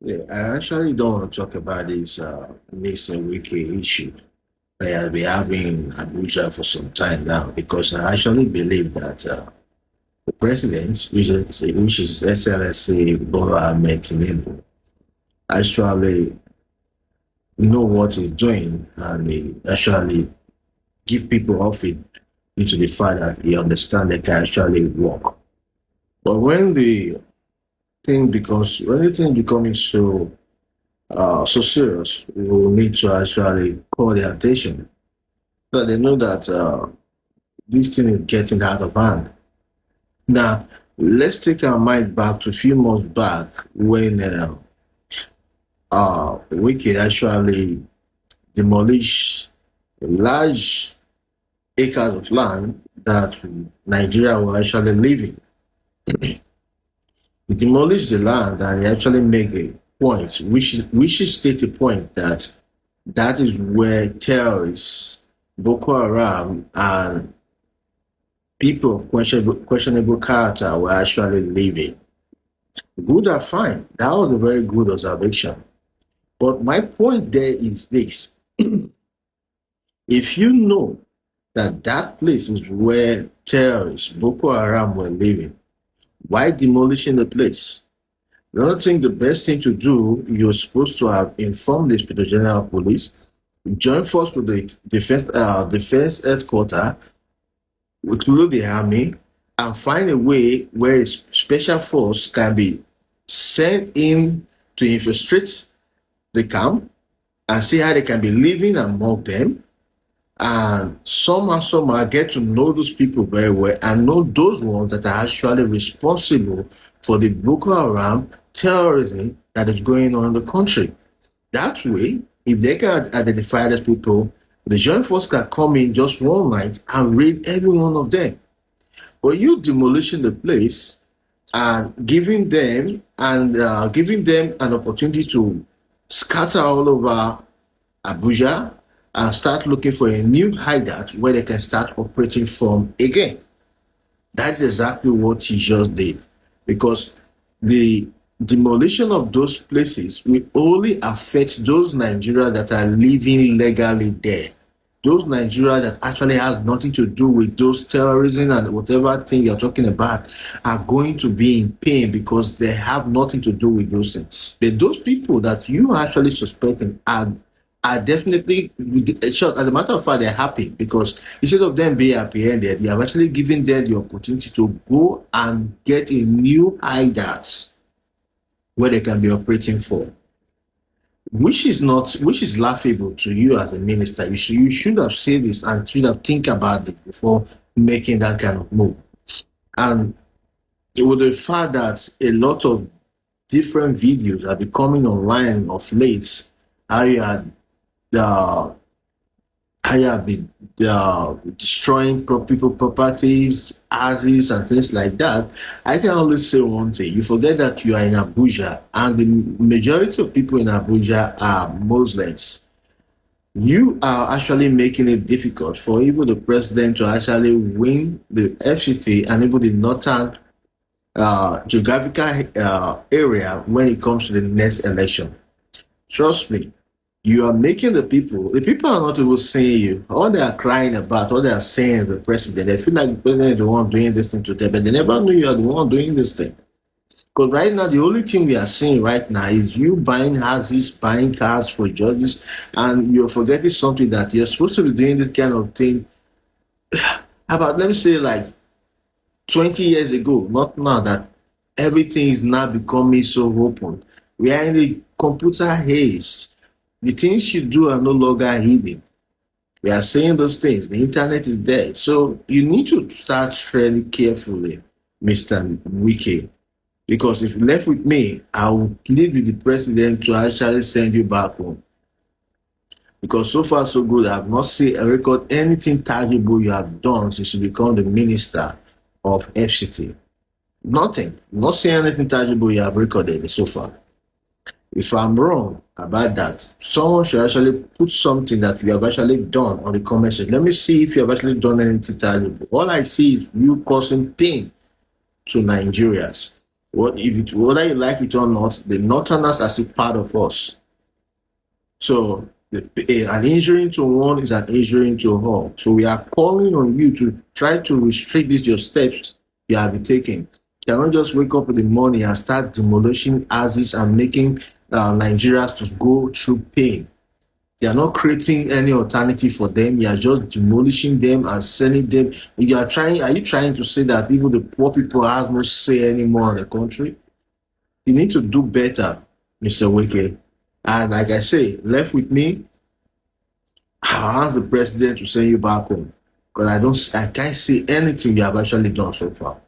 Yeah, I actually don't want to talk about this missing wiki issue that has been having in Abuja for some time now because I actually believe that the president, which is SLSA Bola Ahmed Tinubu, actually know what he's doing and he actually give people off it due to the fact that he understands they can actually work. But when the thing becomes so serious, we will need to actually call their attention. But they know that this thing is getting out of hand. Now, let's take our mind back to a few months back when Wiki actually demolished large acres of land that Nigeria was actually living. He demolished the land and he actually made a point, which is state a point that that is where terrorists, Boko Haram, and people of questionable character were actually living. Good or fine. That was a very good observation. But my point there is this. If you know that that place is where terrorists, Boko Haram, were living, why demolishing the place? I don't think the best thing to do, you're supposed to have informed the Inspector General of Police, join force with the defense headquarters, include the army, and find a way where a special force can be sent in to infiltrate the camp and see how they can be living among them. And somehow get to know those people very well and know those ones that are actually responsible for the Boko Haram terrorism that is going on in the country. That way, if they can identify those people, the joint force can come in just one night and raid every one of them. But you demolishing the place and giving them an opportunity to scatter all over Abuja and start looking for a new hideout where they can start operating from again. That's exactly what he just did. Because the demolition of those places will only affect those Nigerians that are living legally there. Those Nigerians that actually have nothing to do with those terrorism and whatever thing you're talking about are going to be in pain because they have nothing to do with those things. But those people that you are actually suspecting are definitely short. As a matter of fact, they're happy because instead of them being apprehended, they have actually given them the opportunity to go and get a new hideout where they can be operating for. Which is laughable to you as a minister. You should have said this and should have think about it before making that kind of move. And with the fact that a lot of different videos are becoming online of late, how you had how you have been destroying people properties, houses, and things like that. I can only say one thing: you forget that you are in Abuja, and the majority of people in Abuja are Muslims. You are actually making it difficult for even the president to actually win the FCT and even the northern geographical area when it comes to the next election. Trust me, you are making the people are not even saying you. All they are crying about, all they are saying is the president. They feel like the president is the one doing this thing to them, but they never knew you are the one doing this thing. Because right now, the only thing we are seeing right now is you buying houses, buying cars for judges, and you're forgetting something that you're supposed to be doing this kind of thing about, let me say, like 20 years ago, not now that everything is now becoming so open. We are in the computer age. The things you do are no longer hidden. We are saying those things. The internet is there. So you need to start treading carefully, Mr. Wiki. Because if you left with me, I will plead with the president to actually send you back home. Because so far so good, I have not seen a record anything tangible you have done since you become the minister of FCT. Nothing. Not seeing anything tangible you have recorded so far. If I'm wrong about that, someone should actually put something that you have actually done on the comment section. Let me see if you have actually done anything tangible. All I see is you causing pain to Nigerians. Whether you like it or not, the Northerners are still part of us. So an injury to one is an injury to all. So we are calling on you to try to restrict these your steps you have been taking. You cannot just wake up in the morning and start demolishing houses and making Nigerians to go through pain. You are not creating any alternative for them. You are just demolishing them and selling them. Are you trying to say that even the poor people have no say anymore in the country? You need to do better, Mr. Wike. And like I say, left with me, I'll ask the president to send you back home. Because I can't see anything you have actually done so far.